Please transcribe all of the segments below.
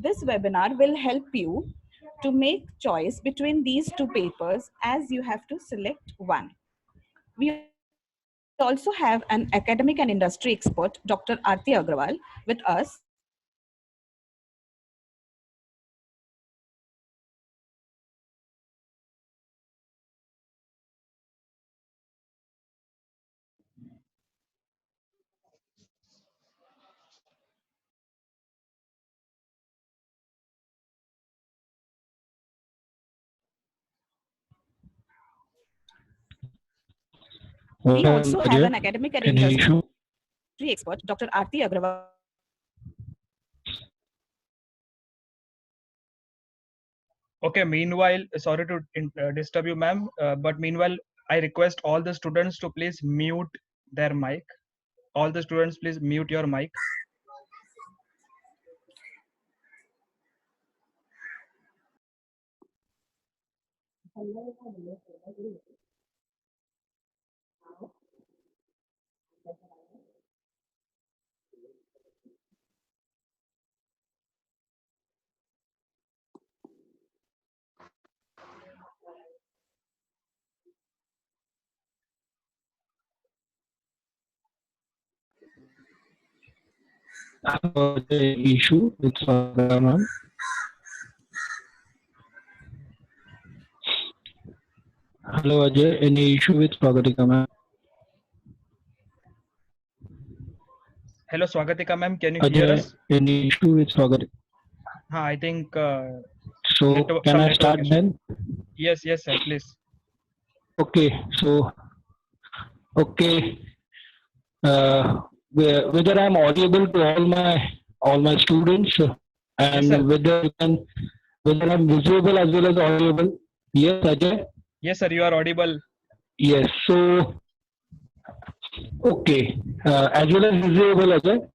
This webinar will help you to make choice between these two papers as you have to select one. We also have an academic and industry expert, Dr. Aarti Agrawal, with us. We also have an academic and industry expert, Dr. Aarti Agrawal. Okay, meanwhile, sorry to disturb you, ma'am, but meanwhile, I request all the students to please mute their mic. All the students, please mute your mic. Issue with Swagama. Hello Ajay, any issue with Swagatika ma'am? Hello, Swagatika ma'am, can you hear Ajay, us? any issue with Swagatika? I think So can I start then? Yes, yes, sir, please. Okay, so okay, whether I'm audible to all my students, and Yes, whether I'm visible as well as audible. Yes, Ajay. Yes, sir, you are audible. Yes. So okay, as well as visible, Ajay.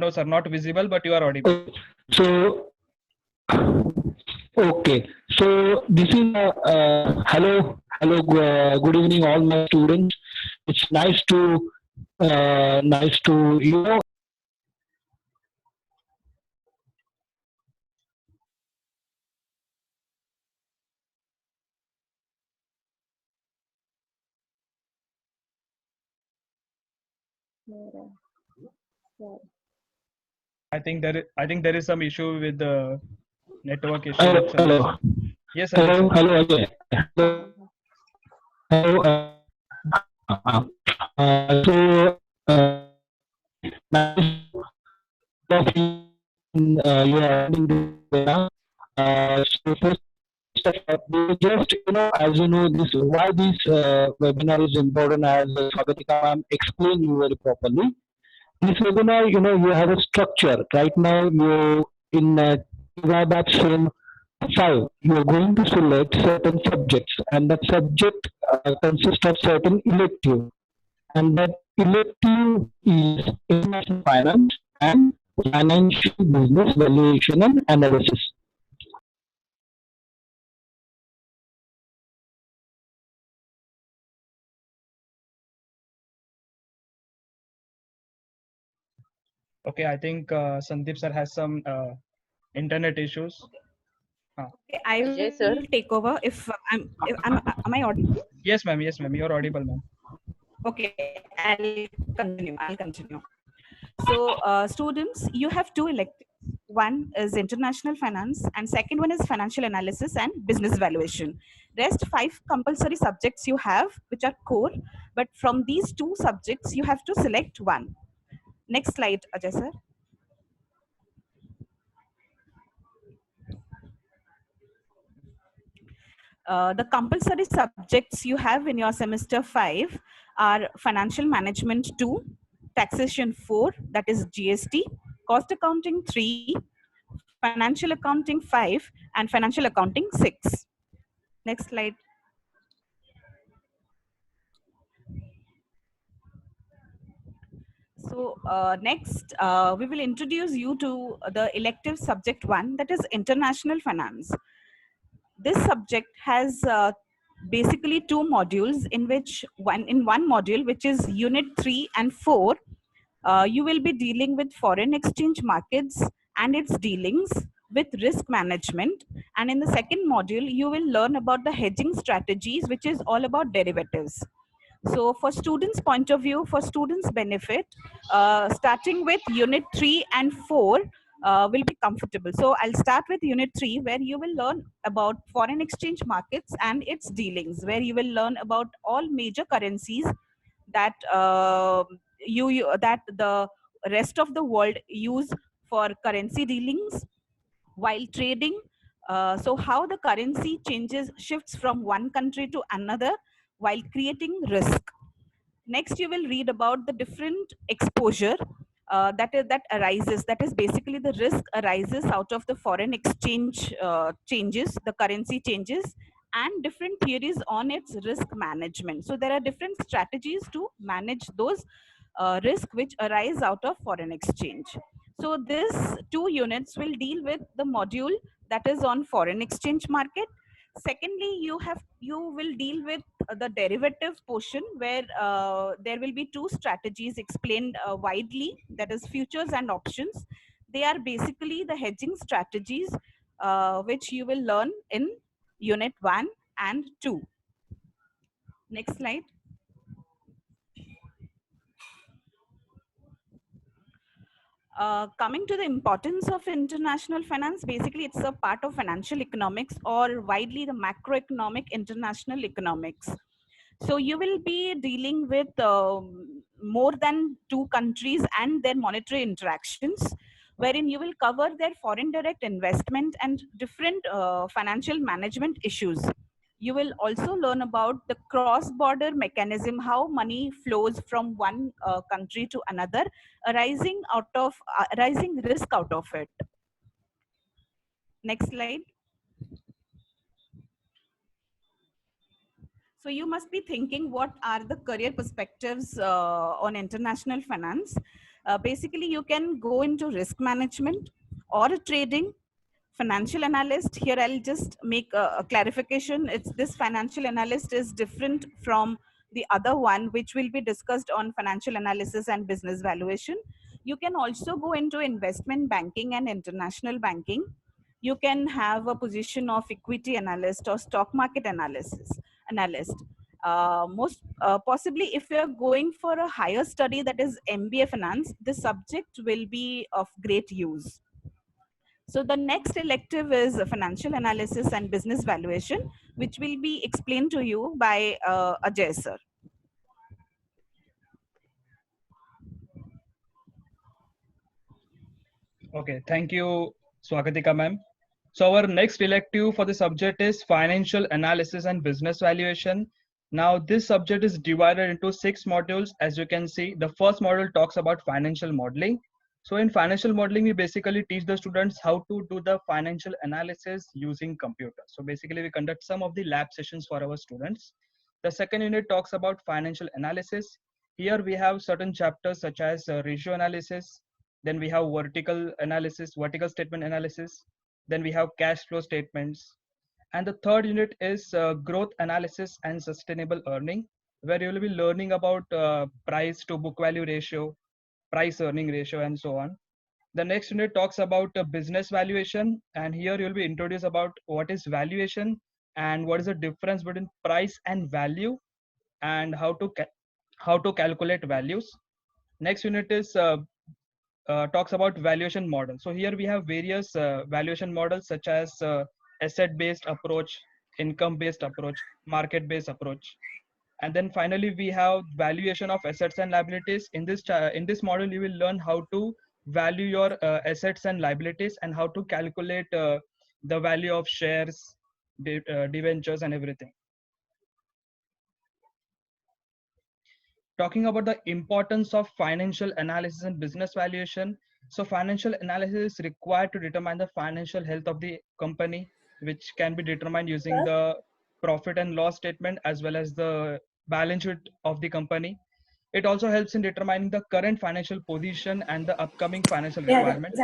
No, sir, not visible, but you are audible. So okay, so this is hello, good evening, all my students. It's nice to you know. I think there is some issue with the network issue. Hello, With hello, yes, sir. Yes, hello, sir. hello, Ajay. Hello, so nice of you are attending this webinar. So first, just as you know, this why this webinar is important, as Swagatika ma'am explained you very properly. This webinar, you have a structure. Right now, you in Batch Film 5, you are going to select certain subjects, and that subject consists of certain elective, and that elective is international finance and financial business valuation and analysis. Okay, I think Sandeep sir has some internet issues. Okay, I will take over if am I audible? Yes, ma'am. Yes, ma'am. You're audible, ma'am. Okay, I'll continue. So, students, you have two electives. One is international finance, and second one is financial analysis and business valuation. Rest 5 compulsory subjects you have, which are core, but from these 2 subjects, you have to select one. Next slide, Ajay sir. The compulsory subjects you have in your semester 5 are financial management 2, taxation 4, that is GST, cost accounting 3, financial accounting 5, and financial accounting 6. Next slide. So next, we will introduce you to the elective subject 1, that is international finance. This subject has basically 2 modules, in which one module, which is unit 3 and 4, you will be dealing with foreign exchange markets and its dealings with risk management. And in the second module, you will learn about the hedging strategies, which is all about derivatives. So for students' point of view, for students' benefit, starting with unit 3 and 4 will be comfortable. So I'll start with unit 3, where you will learn about foreign exchange markets and its dealings, where you will learn about all major currencies that that the rest of the world use for currency dealings while trading. So how the currency shifts from one country to another while creating risk. Next, you will read about the different exposure that arises. That is basically the risk arises out of the foreign exchange changes, the currency changes, and different theories on its risk management. So there are different strategies to manage those risk which arise out of foreign exchange. So this 2 units will deal with the module that is on foreign exchange market. Secondly, you will deal with the derivative portion, where there will be 2 strategies explained widely, that is futures and options. They are basically the hedging strategies which you will learn in unit 1 and 2. Next slide. Coming to the importance of international finance, basically it's a part of financial economics, or widely the macroeconomic international economics. So you will be dealing with more than 2 countries and their monetary interactions, wherein you will cover their foreign direct investment and different financial management issues. You will also learn about the cross-border mechanism, how money flows from one country to another, arising risk out of it. Next slide. So you must be thinking, what are the career perspectives on international finance? Basically, you can go into risk management or trading, financial analyst. Here I'll just make a clarification. It's this financial analyst is different from the other one, which will be discussed on financial analysis and business valuation. You can also go into investment banking and international banking. You can have a position of equity analyst or stock market analyst. Most possibly, if you're going for a higher study, that is MBA finance, this subject will be of great use. So the next elective is financial analysis and business valuation, which will be explained to you by Ajay sir. Okay, thank you, Swagatika ma'am. So our next elective for the subject is financial analysis and business valuation. Now this subject is divided into 6 modules. As you can see, the first module talks about financial modeling. So in financial modeling, we basically teach the students how to do the financial analysis using computer. So basically we conduct some of the lab sessions for our students. The second unit talks about financial analysis. Here we have certain chapters such as ratio analysis. Then we have vertical analysis, vertical statement analysis. Then we have cash flow statements. And the third unit is growth analysis and sustainable earning, where you will be learning about price to book value ratio, price earning ratio, and so on. The next unit talks about business valuation, and here you'll be introduced about what is valuation and what is the difference between price and value, and how to calculate values. Next unit is talks about valuation model. So here we have various valuation models such as asset-based approach, income-based approach, market-based approach. And then finally, we have valuation of assets and liabilities. In this model, you will learn how to value your assets and liabilities and how to calculate the value of shares, debentures, and everything. Talking about the importance of financial analysis and business valuation. So financial analysis is required to determine the financial health of the company, which can be determined using the profit and loss statement as well as the balance sheet of the company. It also helps in determining the current financial position and the upcoming financial requirement.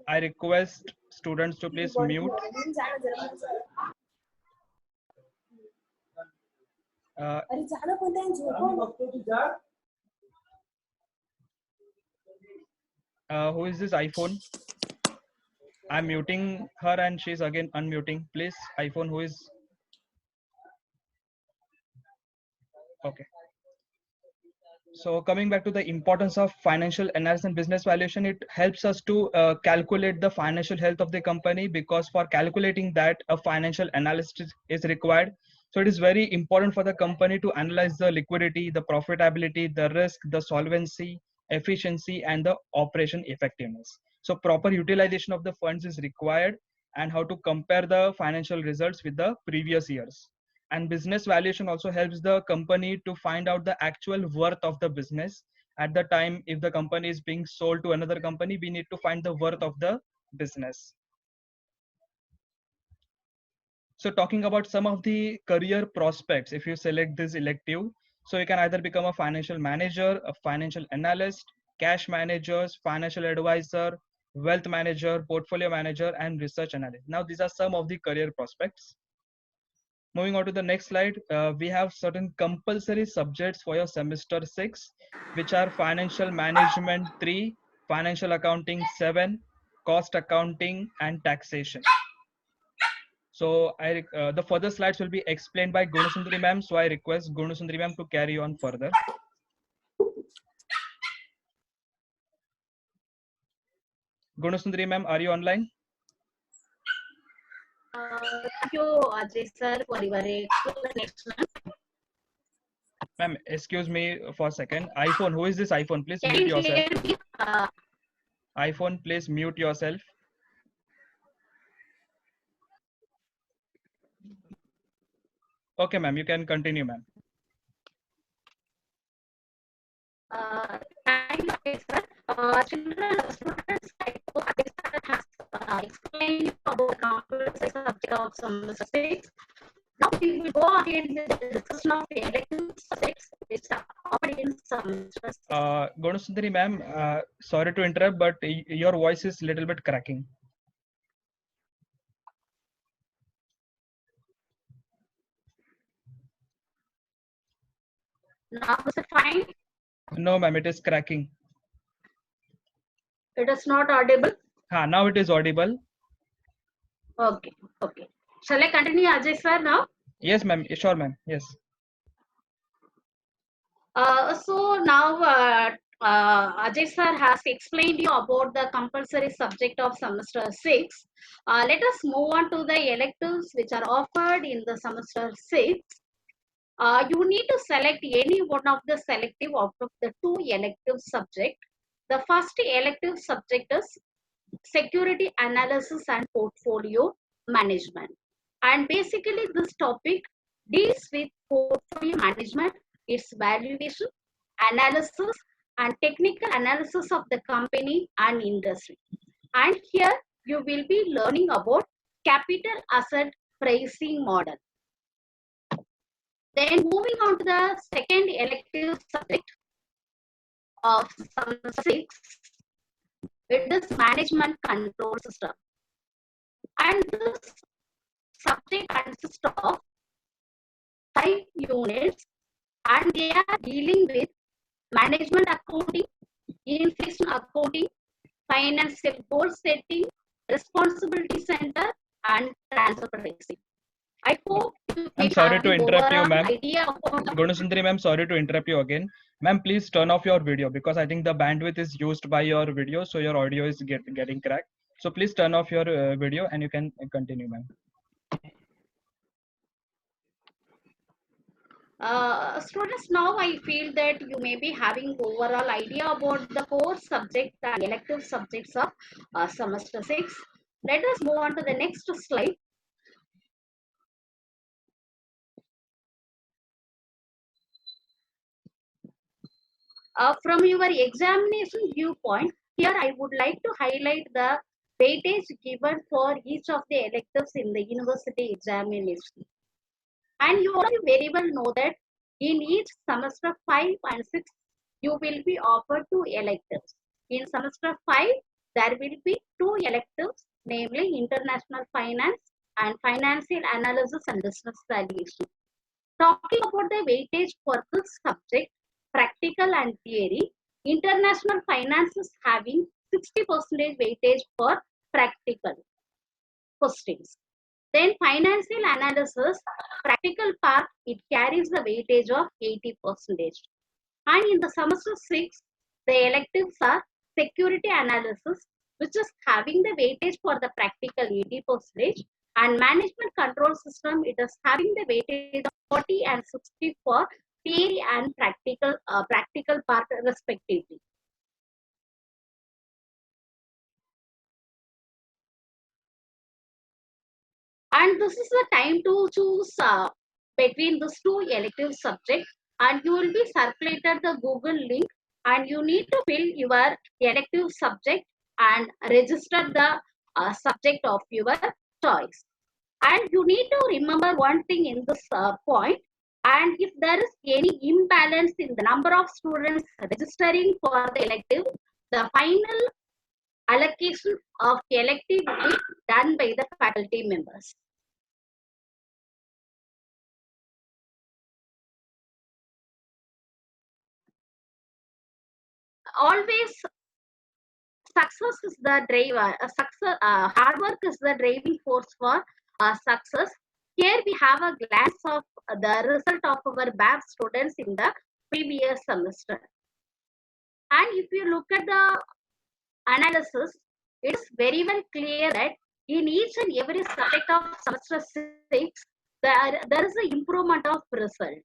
I request students to please mute. Who is this iPhone? I'm muting her and she's again unmuting. Please, iPhone, who is? Okay. So coming back to the importance of financial analysis and business valuation, it helps us to calculate the financial health of the company, because for calculating that a financial analysis is required. So it is very important for the company to analyze the liquidity, the profitability, the risk, the solvency, efficiency, and the operation effectiveness. So proper utilization of the funds is required, and how to compare the financial results with the previous years. And business valuation also helps the company to find out the actual worth of the business at the time. If the company is being sold to another company, we need to find the worth of the business. So talking about some of the career prospects, if you select this elective, so you can either become a financial manager, a financial analyst, cash managers, financial advisor, wealth manager, portfolio manager, and research analyst. Now these are some of the career prospects. Moving on to the next slide, we have certain compulsory subjects for your semester 6, which are financial management 3, financial accounting 7, cost accounting, and taxation. So the further slides will be explained by Gunasundari ma'am. So I request Gunasundari ma'am to carry on further. Gunasundari ma'am, are you online? Thank you, Ajay sir, for your explanation. Ma'am, excuse me for a second. iPhone, who is this iPhone? Please Can mute you yourself. hear me? iPhone, please mute yourself. Okay, ma'am, you can continue, ma'am. Thank you, Ajay sir. Students, Ajay sir has explained about the compulsory subject of semester 6. Now we will go ahead with the discussion of the elective subjects which are offered in semester 6. Gunasundari ma'am, sorry to interrupt, but your voice is a little bit cracking. Now is it fine? No, ma'am, it is cracking. It is not audible. Now it is audible. Okay, okay. Shall I continue, Ajay sir, now? Yes, ma'am. Sure, ma'am. Yes. So now Ajay sir has explained you about the compulsory subject of semester 6. Let us move on to the electives which are offered in the semester 6. You need to select any one of the selective out of the two elective subjects. The first elective subject is security analysis and portfolio management. And basically this topic deals with portfolio management, its valuation, analysis, and technical analysis of the company and industry. And here you will be learning about capital asset pricing model. Then moving on to the second elective subject of semester 6, it is management control system. And this subject consists of 5 units, and they are dealing with management accounting, inflation accounting, financial goal setting, responsibility center, and transfer pricing. I hope you I'm will sorry have to an interrupt you, overall ma'am. idea about the Gunasundari ma'am, sorry to interrupt you again. Ma'am, please turn off your video, because I think the bandwidth is used by your video, so your audio is getting cracked. So please turn off your video and you can continue, ma'am. Students, now I feel that you may be having overall idea about the core subject and elective subjects of semester 6. Let us move on to the next slide. From your examination viewpoint, here I would like to highlight the weightage given for each of the electives in the university examination. And you already very well know that in each semester 5 and 6, you will be offered 2 electives. In semester 5, there will be 2 electives, namely international finance and financial analysis and business valuation. Talking about the weightage for this subject, practical and theory, international finance is having 60% weightage for practical postings. Then financial analysis, practical part, it carries the weightage of 80%. And in the semester 6, the electives are security analysis, which is having the weightage for the practical 80%, and management control system, it is having the weightage of 40 and 60 for theory and practical part respectively. And this is the time to choose between these two elective subjects, and you will be circulated the Google link, and you need to fill your elective subject and register the subject of your choice. And you need to remember one thing in this point, and if there is any imbalance in the number of students registering for the elective, the final allocation of elective will be done by the faculty members. Always success is the driver. Hard work is the driving force for success. Here we have a glance of the result of our BAP students in the previous semester. And if you look at the analysis, it is very well clear that in each and every subject of semester 6, there is an improvement of result.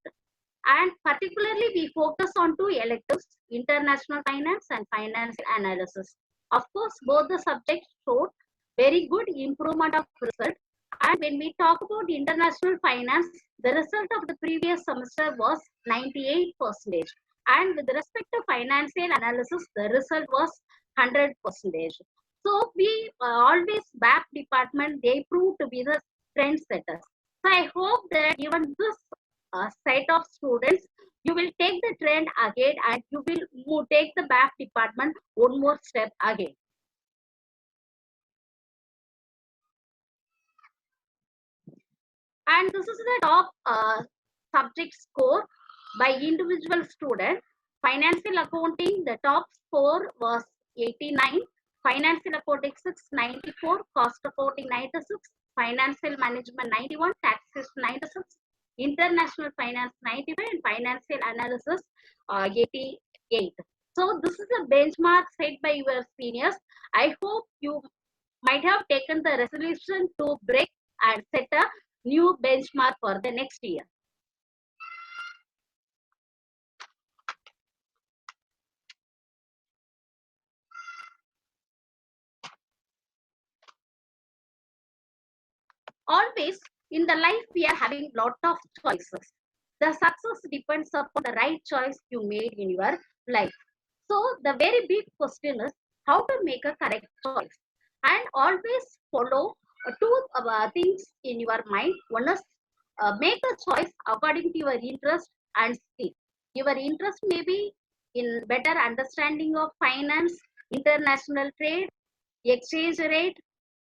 And particularly we focus on two electives, international finance and financial analysis. Of course, both the subjects showed very good improvement of result. And when we talk about international finance, the result of the previous semester was 98%. And with respect to financial analysis, the result was 100%. So we always BAP department, they proved to be the trendsetters. So I hope that given this set of students, you will take the trend again, and you will take the BAP department one more step again. And this is the top subject score by individual student. Financial accounting, the top score was 89. Financial accounting 94, cost accounting 96, financial management 91, taxes 96, international finance 95, and financial analysis 88. So this is a benchmark set by your seniors. I hope you might have taken the resolution to break and set a new benchmark for the next year. Always in the life we are having lot of choices. The success depends upon the right choice you made in your life. So the very big question is how to make a correct choice, and always follow two things in your mind. One is make a choice according to your interest and skill. Your interest may be in better understanding of finance, international trade, exchange rate,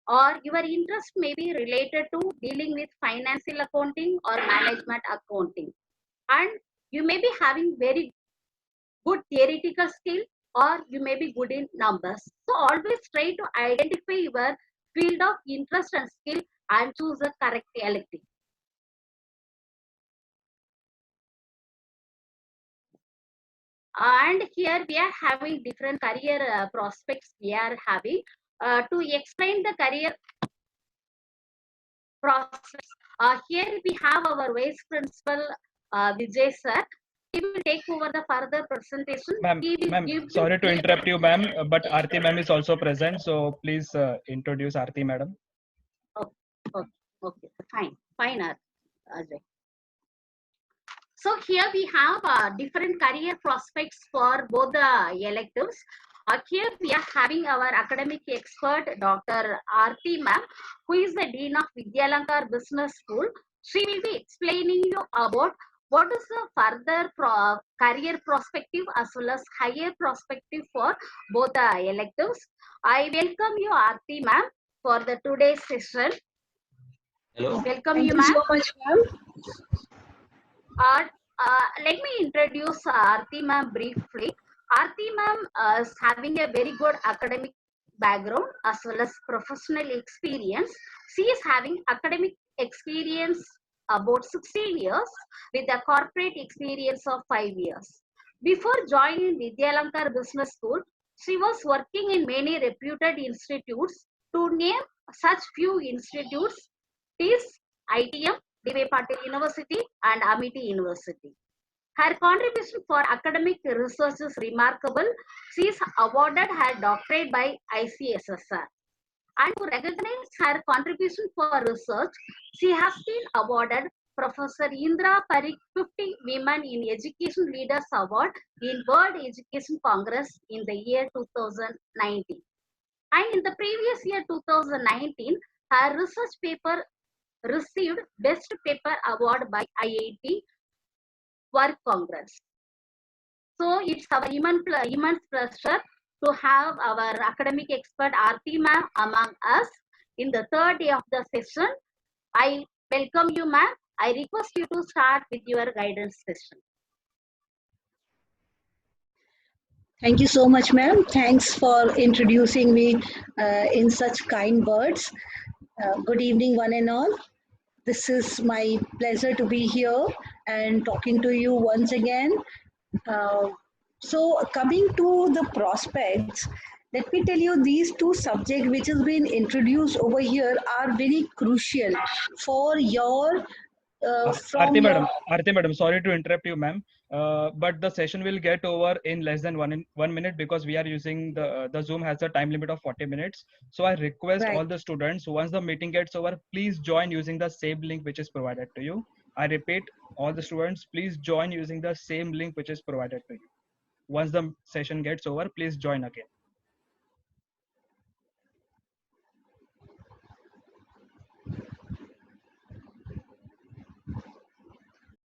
or your interest may be related to dealing with financial accounting or management accounting. And you may be having very good theoretical skill, or you may be good in numbers. So always try to identify your field of interest and skill and choose the correct elective. And here we are having different career prospects we are having. To explain the career prospects, here we have our vice principal Vijay sir. He will take over the further presentation. Ma'am, sorry to interrupt you, ma'am, but Aarti ma'am is also present, so please introduce Aarti madam. Okay, fine, Ajay. So here we have different career prospects for both the electives. Here we are having our academic expert, Dr. Aarti ma'am, who is the Dean of Vidyalankar Business School. She will be explaining you about what is the further career perspective as well as higher perspective for both the electives. I welcome you, Aarti ma'am, for the today's session. Hello. Welcome Thank you, you ma'am. so much, ma'am. Let me introduce Aarti ma'am briefly. Aarti ma'am is having a very good academic background as well as professional experience. She is having academic experience about 16 years with a corporate experience of 5 years. Before joining Vidyalankar Business School, she was working in many reputed institutes. To name such few institutes is ITM, D.V. Patil University and Amity University. Her contribution for academic research is remarkable. She is awarded her doctorate by ICSSR. And to recognize her contribution for research, she has been awarded Professor Indra Parikh 50 Women in Education Leaders Award in World Education Congress in the year 2019. And in the previous year 2019, her research paper received Best Paper Award by IIT World Congress. So it's our immense pleasure to have our academic expert Aarti ma'am among us in the third day of the session. I welcome you ma'am. I request you to start with your guidance session. Thank you so much, ma'am. Thanks for introducing me in such kind words. Good evening, one and all. This is my pleasure to be here and talking to you once again. So coming to the prospects, let me tell you these two subjects which has been introduced over here are very crucial for your Aarti madam, sorry to interrupt you, ma'am. But the session will get over in less than 1 minute because we are using the Zoom has a time limit of 40 minutes. So I request all the students, once the meeting gets over, please join using the same link which is provided to you. I repeat, all the students, please join using the same link which is provided to you. Once the session gets over, please join again.